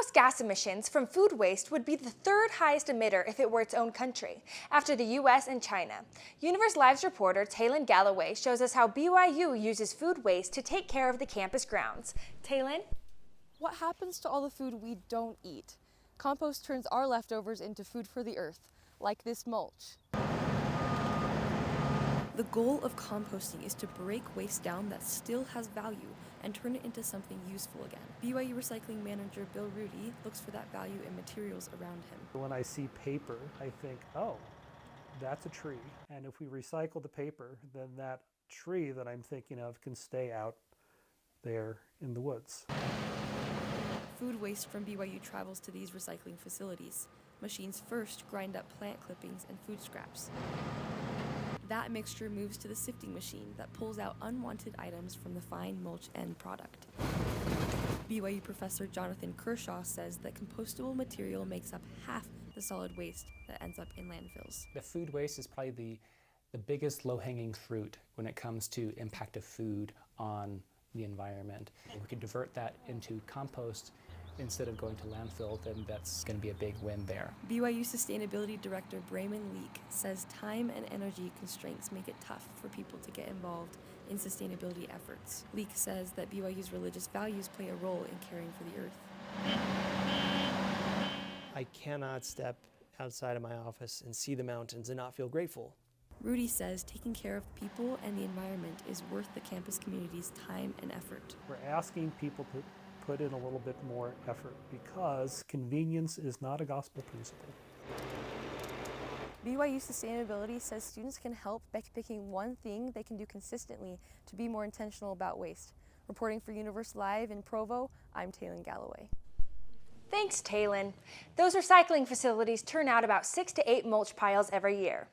greenhouse gas emissions from food waste would be the third highest emitter if it were its own country, after the US and China. Universe Live's reporter Taylin Galloway shows us how BYU uses food waste to take care of the campus grounds. Taylin? What happens to all the food we don't eat? Compost turns our leftovers into food for the earth, like this mulch. The goal of composting is to break waste down that still has value and turn it into something useful again. BYU Recycling manager Bill Rudy looks for that value in materials around him. When I see paper, I think, oh, that's a tree. And if we recycle the paper, then that tree that I'm thinking of can stay out there in the woods. Food waste from BYU travels to these recycling facilities. Machines first grind up plant clippings and food scraps. That mixture moves to the sifting machine that pulls out unwanted items from the fine mulch end product. BYU professor Jonathan Kershaw says that compostable material makes up half the solid waste that ends up in landfills. The food waste is probably the biggest low-hanging fruit when it comes to impact of food on the environment. If we could divert that into compost instead of going to landfill, then that's going to be a big win there. BYU Sustainability Director Brayman Leak says time and energy constraints make it tough for people to get involved in sustainability efforts. Leak says that BYU's religious values play a role in caring for the earth. I cannot step outside of my office and see the mountains and not feel grateful. Rudy says taking care of people and the environment is worth the campus community's time and effort. We're asking people to put in a little bit more effort because convenience is not a gospel principle. BYU Sustainability says students can help by picking one thing they can do consistently to be more intentional about waste. Reporting for Universe Live in Provo, I'm Taylin Galloway. Thanks, Taylin. Those recycling facilities turn out about 6 to 8 mulch piles every year.